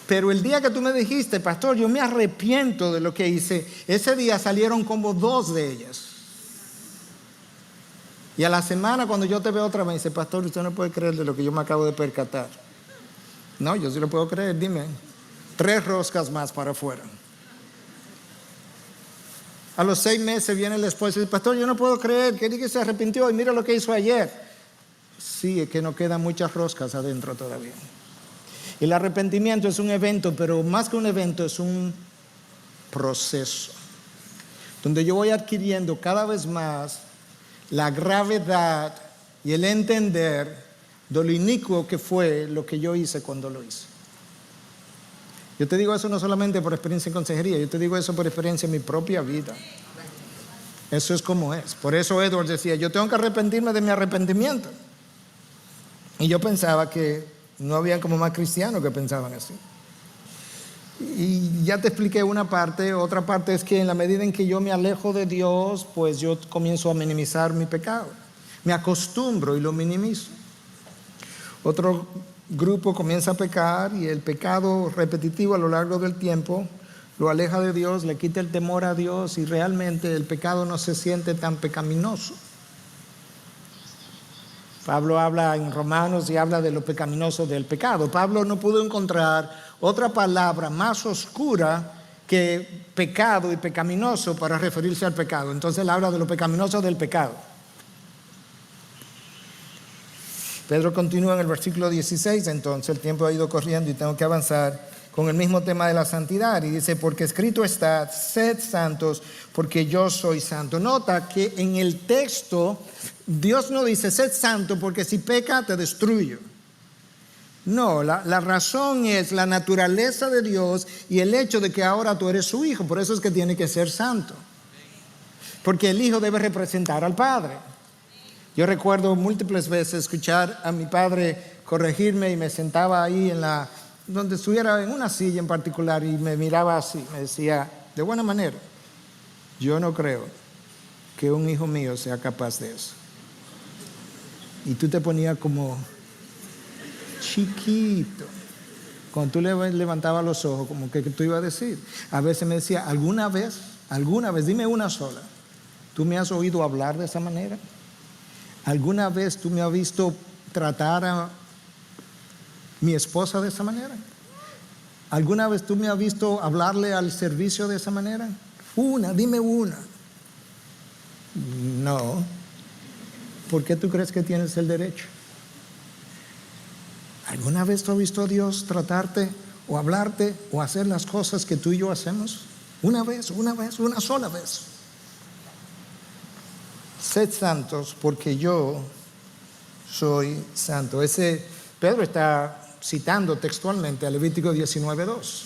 Pero el día que tú me dijiste, pastor, yo me arrepiento de lo que hice, ese día salieron como 2 de ellas. Y a la semana cuando yo te veo otra vez, me dice, pastor, usted no puede creer de lo que yo me acabo de percatar. No, yo sí lo puedo creer, dime. 3 roscas más para afuera. A los 6 meses viene el esposo y dice, pastor, yo no puedo creer que se arrepintió y mira lo que hizo ayer. Sí, es que no quedan muchas roscas adentro todavía. El arrepentimiento es un evento, pero más que un evento es un proceso, donde yo voy adquiriendo cada vez más la gravedad y el entender de lo inicuo que fue lo que yo hice cuando lo hice. Yo te digo eso no solamente por experiencia en consejería, yo te digo eso por experiencia en mi propia vida. Eso es como es. Por eso Edward decía, yo tengo que arrepentirme de mi arrepentimiento. Y yo pensaba que no había como más cristianos que pensaban así. Y ya te expliqué una parte. Otra parte es que en la medida en que yo me alejo de Dios, pues yo comienzo a minimizar mi pecado. Me acostumbro y lo minimizo. Otro grupo comienza a pecar y el pecado repetitivo a lo largo del tiempo lo aleja de Dios, le quita el temor a Dios y realmente el pecado no se siente tan pecaminoso. Pablo habla en Romanos y habla de lo pecaminoso del pecado. Pablo no pudo encontrar otra palabra más oscura que pecado y pecaminoso para referirse al pecado. Entonces él habla de lo pecaminoso del pecado. Pedro continúa en el versículo 16, entonces el tiempo ha ido corriendo y tengo que avanzar con el mismo tema de la santidad. Y dice, porque escrito está, sed santos, porque yo soy santo. Nota que en el texto Dios no dice, sed santo, porque si peca te destruyo. No, la razón es la naturaleza de Dios y el hecho de que ahora tú eres su hijo. Por eso es que tiene que ser santo. Porque el hijo debe representar al Padre. Yo recuerdo múltiples veces escuchar a mi padre corregirme y me sentaba ahí donde estuviera en una silla en particular y me miraba así, me decía, de buena manera, yo no creo que un hijo mío sea capaz de eso. Y tú te ponías como chiquito. Cuando tú levantabas los ojos, como que tú ibas a decir. A veces me decía, alguna vez, dime una sola, ¿tú me has oído hablar de esa manera? ¿Alguna vez tú me has visto tratar a mi esposa de esa manera? ¿Alguna vez tú me has visto hablarle al servicio de esa manera? Dime una. No. ¿Por qué tú crees que tienes el derecho? ¿Alguna vez tú has visto a Dios tratarte o hablarte o hacer las cosas que tú y yo hacemos? Una sola vez. Sed santos porque yo soy santo. Pedro está citando textualmente a Levítico 19:2.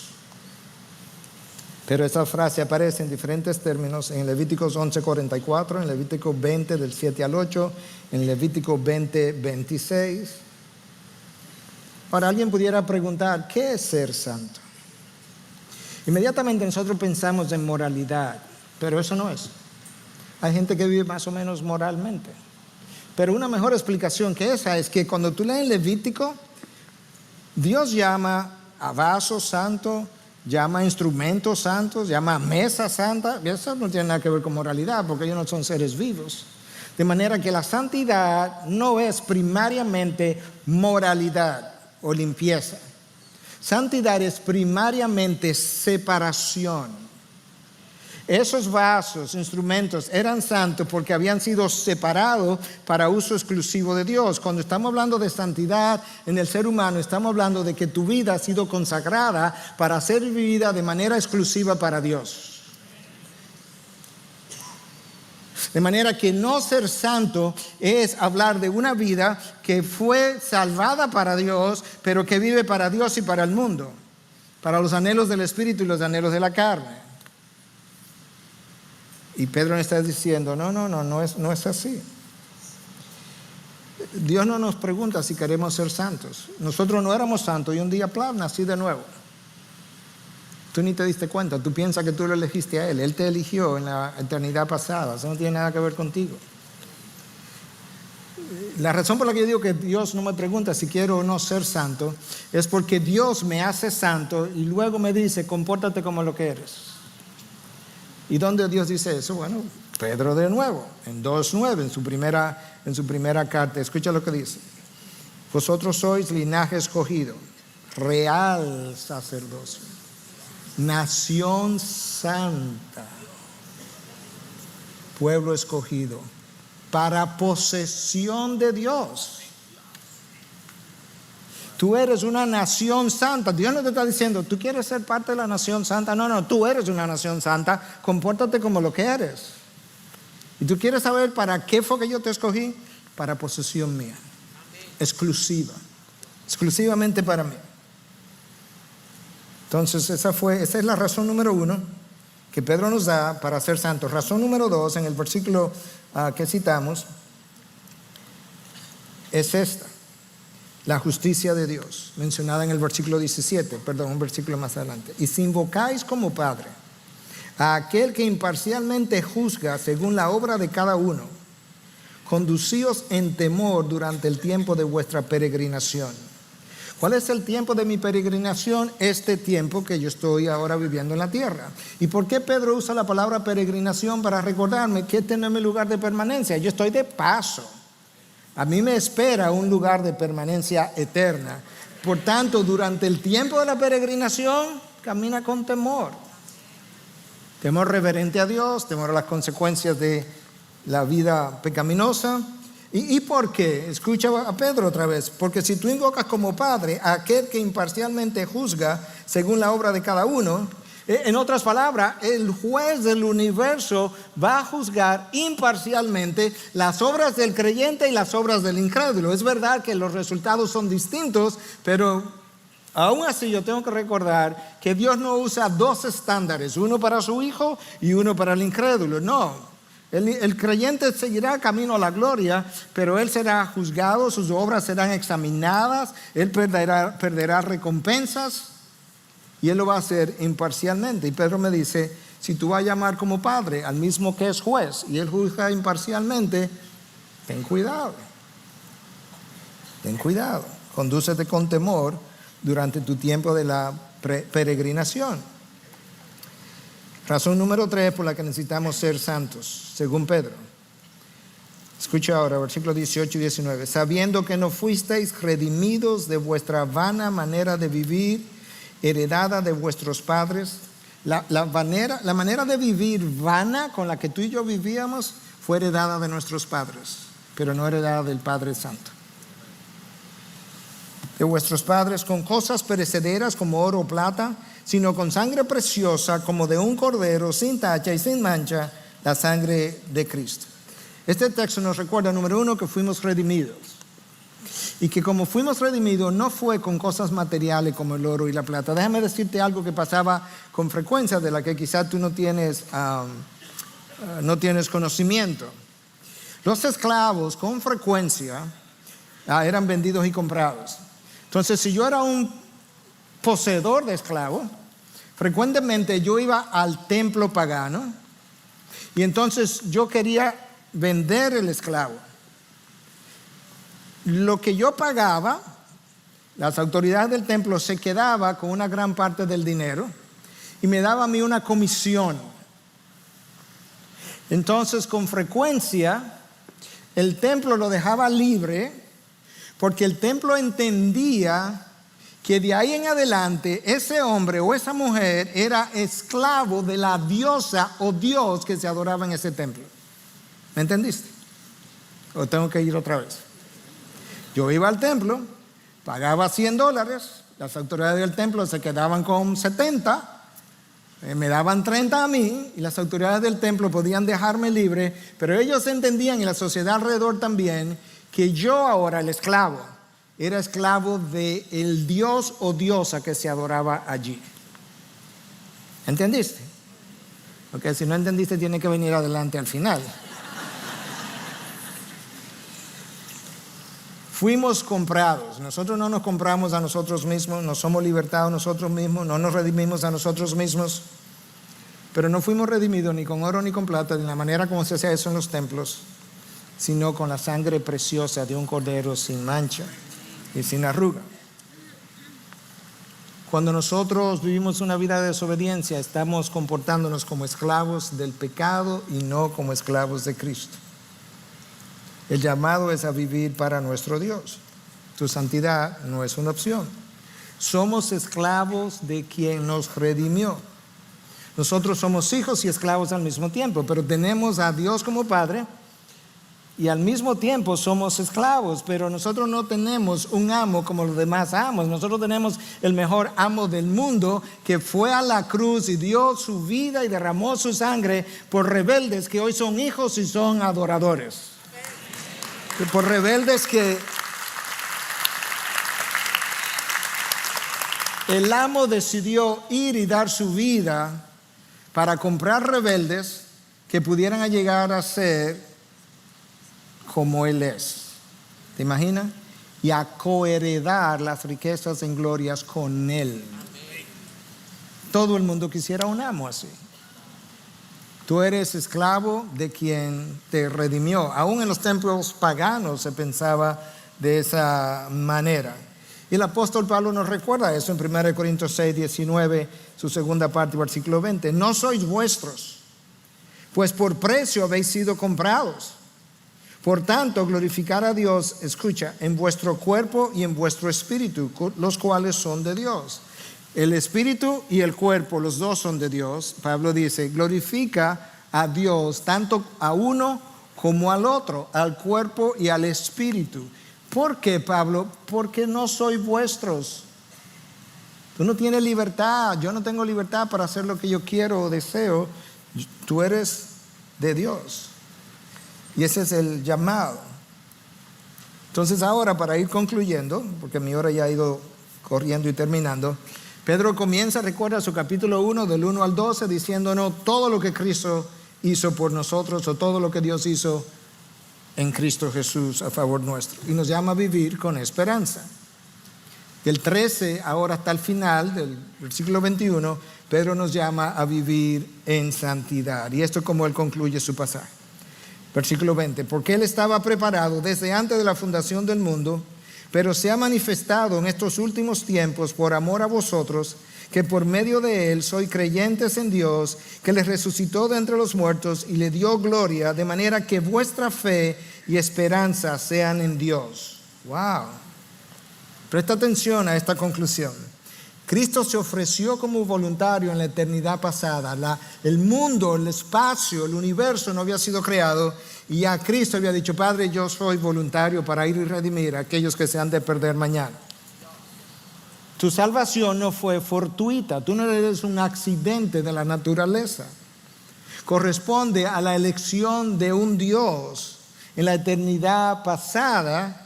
Pero esa frase aparece en diferentes términos en Levíticos 11:44, en Levítico 20 del 7 al 8, en Levítico 20:26. Ahora alguien pudiera preguntar, ¿qué es ser santo? Inmediatamente nosotros pensamos en moralidad, pero eso no es. Hay gente que vive más o menos moralmente. Pero una mejor explicación que esa es que cuando tú lees Levítico, Dios llama a vasos santos, llama a instrumentos santos, llama a mesa santa. Y eso no tiene nada que ver con moralidad, porque ellos no son seres vivos. De manera que la santidad no es primariamente moralidad o limpieza. Santidad es primariamente separación. Esos vasos, instrumentos, eran santos porque habían sido separados para uso exclusivo de Dios. Cuando estamos hablando de santidad en el ser humano, estamos hablando de que tu vida ha sido consagrada para ser vivida de manera exclusiva para Dios. De manera que no ser santo es hablar de una vida que fue salvada para Dios, pero que vive para Dios y para el mundo, para los anhelos del espíritu y los anhelos de la carne. Y Pedro está diciendo, no es así. Dios no nos pregunta si queremos ser santos. Nosotros no éramos santos y un día, plan, nací de nuevo. Tú ni te diste cuenta, tú piensas que tú lo elegiste a Él. Él te eligió en la eternidad pasada, eso no tiene nada que ver contigo. La razón por la que yo digo que Dios no me pregunta si quiero o no ser santo es porque Dios me hace santo y luego me dice, compórtate como lo que eres. ¿Y dónde Dios dice eso? Bueno, Pedro de nuevo, en 2:9, en su primera carta. Escucha lo que dice. Vosotros sois linaje escogido, real sacerdocio, nación santa, pueblo escogido, para posesión de Dios. Tú eres una nación santa. Dios no te está diciendo, tú quieres ser parte de la nación santa. No, tú eres una nación santa. Compórtate como lo que eres. Y tú quieres saber para qué fue que yo te escogí. Para posesión mía. Exclusiva. Exclusivamente para mí. Entonces esa es la razón número 1 que Pedro nos da para ser santos. Razón número 2 en el versículo que citamos es esta. La justicia de Dios, mencionada en el versículo 17, un versículo más adelante. Y si invocáis como Padre a aquel que imparcialmente juzga según la obra de cada uno, conducíos en temor durante el tiempo de vuestra peregrinación. ¿Cuál es el tiempo de mi peregrinación? Este tiempo que yo estoy ahora viviendo en la tierra. ¿Y por qué Pedro usa la palabra peregrinación? Para recordarme que este no es mi lugar de permanencia. Yo estoy de paso. A mí me espera un lugar de permanencia eterna. Por tanto, durante el tiempo de la peregrinación, camina con temor. Temor reverente a Dios, temor a las consecuencias de la vida pecaminosa. ¿Y por qué? Escucha a Pedro otra vez. Porque si tú invocas como Padre a aquel que imparcialmente juzga según la obra de cada uno, en otras palabras, el juez del universo va a juzgar imparcialmente las obras del creyente y las obras del incrédulo. Es verdad que los resultados son distintos, pero aún así yo tengo que recordar que Dios no usa dos estándares, uno para su hijo y uno para el incrédulo. No. El creyente seguirá camino a la gloria, pero él será juzgado, sus obras serán examinadas, él perderá recompensas y él lo va a hacer imparcialmente. Y Pedro me dice, si tú vas a llamar como Padre al mismo que es juez y él juzga imparcialmente, ten cuidado, condúcete con temor durante tu tiempo de la peregrinación. Razón número 3 por la que necesitamos ser santos, según Pedro. Escucha ahora, versículos 18 y 19. Sabiendo que no fuisteis redimidos de vuestra vana manera de vivir, heredada de vuestros padres. La manera de vivir vana con la que tú y yo vivíamos fue heredada de nuestros padres, pero no heredada del Padre Santo. De vuestros padres con cosas perecederas como oro o plata, sino con sangre preciosa como de un cordero sin tacha y sin mancha, la sangre de Cristo. Este texto nos recuerda, número 1, que fuimos redimidos. Y que como fuimos redimidos no fue con cosas materiales como el oro y la plata. Déjame decirte algo que pasaba con frecuencia, de la que quizás tú no tienes conocimiento. Los esclavos con frecuencia eran vendidos y comprados. Entonces, si yo era un poseedor de esclavos, frecuentemente yo iba al templo pagano y entonces yo quería vender el esclavo. Lo que yo pagaba, las autoridades del templo se quedaba con una gran parte del dinero y me daba a mí una comisión. Entonces, con frecuencia, el templo lo dejaba libre porque el templo entendía que de ahí en adelante ese hombre o esa mujer era esclavo de la diosa o dios que se adoraba en ese templo. ¿Me entendiste? ¿O tengo que ir otra vez? Yo iba al templo, pagaba $100, las autoridades del templo se quedaban con 70, me daban 30 a mí y las autoridades del templo podían dejarme libre, pero ellos entendían, y la sociedad alrededor también, que yo ahora, el esclavo, era esclavo del dios o diosa que se adoraba allí. ¿Entendiste? Ok, si no entendiste, tiene que venir adelante al final. Fuimos comprados. Nosotros no nos compramos a nosotros mismos, no somos libertados nosotros mismos, no nos redimimos a nosotros mismos. Pero no fuimos redimidos ni con oro ni con plata, de la manera como se hacía eso en los templos, sino con la sangre preciosa de un cordero sin mancha y sin arruga. Cuando nosotros vivimos una vida de desobediencia, estamos comportándonos como esclavos del pecado y no como esclavos de Cristo. El llamado es a vivir para nuestro Dios. Tu santidad no es una opción. Somos esclavos de quien nos redimió. Nosotros somos hijos y esclavos al mismo tiempo, pero tenemos a Dios como Padre y al mismo tiempo somos esclavos, pero nosotros no tenemos un amo como los demás amos. Nosotros tenemos el mejor amo del mundo, que fue a la cruz y dio su vida y derramó su sangre por rebeldes que hoy son hijos y son adoradores. Por rebeldes que el amo decidió ir y dar su vida para comprar rebeldes que pudieran llegar a ser como Él es. ¿Te imaginas? Y a coheredar las riquezas en glorias con Él. Todo el mundo quisiera un amo así. Tú eres esclavo de quien te redimió. Aún en los templos paganos se pensaba de esa manera. Y el apóstol Pablo nos recuerda eso en 1 Corintios 6, 19, su segunda parte, versículo 20. No sois vuestros, pues por precio habéis sido comprados. Por tanto, glorificar a Dios, escucha, en vuestro cuerpo y en vuestro espíritu, los cuales son de Dios. El espíritu y el cuerpo, los dos son de Dios. Pablo dice, glorifica a Dios tanto a uno como al otro, al cuerpo y al espíritu. ¿Por qué, Pablo? Porque no soy vuestros. Tú no tienes libertad, yo no tengo libertad para hacer lo que yo quiero o deseo. Tú eres de Dios. Y ese es el llamado. Entonces ahora, para ir concluyendo, porque mi hora ya ha ido corriendo y terminando, Pedro comienza, recuerda su capítulo 1, del 1 al 12, diciéndonos todo lo que Cristo hizo por nosotros, o todo lo que Dios hizo en Cristo Jesús a favor nuestro. Y nos llama a vivir con esperanza. Del 13 ahora hasta el final, del versículo 21, Pedro nos llama a vivir en santidad. Y esto es como él concluye su pasaje. Versículo 20, porque Él estaba preparado desde antes de la fundación del mundo, pero se ha manifestado en estos últimos tiempos por amor a vosotros, que por medio de Él sois creyentes en Dios, que les resucitó de entre los muertos y le dio gloria, de manera que vuestra fe y esperanza sean en Dios. Wow. Presta atención a esta conclusión. Cristo se ofreció como voluntario en la eternidad pasada. El mundo, el espacio, el universo no había sido creado, y ya Cristo había dicho, Padre, yo soy voluntario para ir y redimir a aquellos que se han de perder mañana. Tu salvación no fue fortuita, tú no eres un accidente de la naturaleza. Corresponde a la elección de un Dios en la eternidad pasada,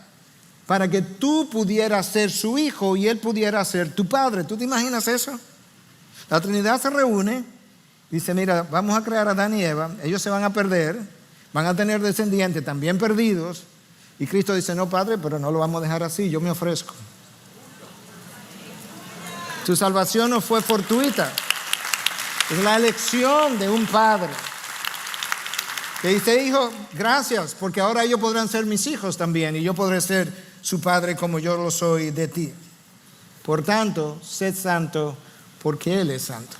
para que tú pudieras ser su hijo y Él pudiera ser tu padre. ¿Tú te imaginas eso? La Trinidad se reúne, dice, mira, vamos a crear a Adán y Eva, ellos se van a perder, van a tener descendientes también perdidos, y Cristo dice, no, Padre, pero no lo vamos a dejar así, yo me ofrezco. Tu salvación no fue fortuita, es la elección de un padre que dice, hijo, gracias, porque ahora ellos podrán ser mis hijos también, y yo podré ser su padre como yo lo soy de ti. Por tanto, sed santo porque Él es santo.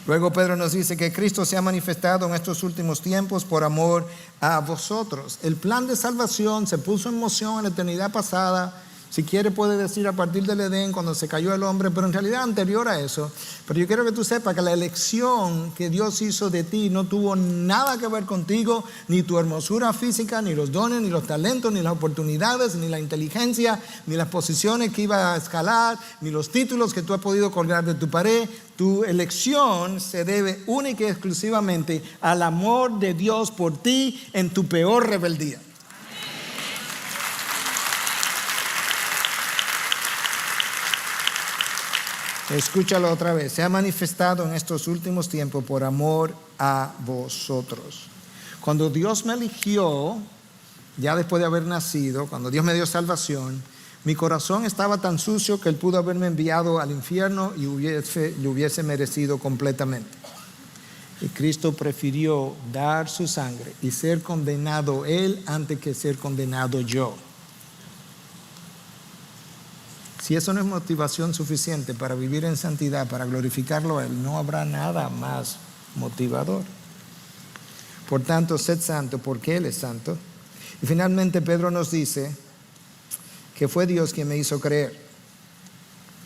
Luego Pedro nos dice que Cristo se ha manifestado en estos últimos tiempos por amor a vosotros. El plan de salvación se puso en moción en la eternidad pasada. Si quiere puede decir a partir del Edén, cuando se cayó el hombre, pero en realidad anterior a eso. Pero yo quiero que tú sepas que la elección que Dios hizo de ti no tuvo nada que ver contigo, ni tu hermosura física, ni los dones, ni los talentos, ni las oportunidades, ni la inteligencia, ni las posiciones que iba a escalar, ni los títulos que tú has podido colgar de tu pared. Tu elección se debe única y exclusivamente al amor de Dios por ti en tu peor rebeldía. Escúchalo otra vez. Se ha manifestado en estos últimos tiempos por amor a vosotros. Cuando Dios me eligió, ya después de haber nacido, cuando Dios me dio salvación, mi corazón estaba tan sucio que Él pudo haberme enviado al infierno y lo hubiese merecido completamente. Y Cristo prefirió dar su sangre y ser condenado Él antes que ser condenado yo. Si eso no es motivación suficiente para vivir en santidad, para glorificarlo a Él, no habrá nada más motivador. Por tanto, sed santo porque Él es santo. Y finalmente Pedro nos dice que fue Dios quien me hizo creer.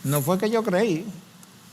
No fue que yo creí,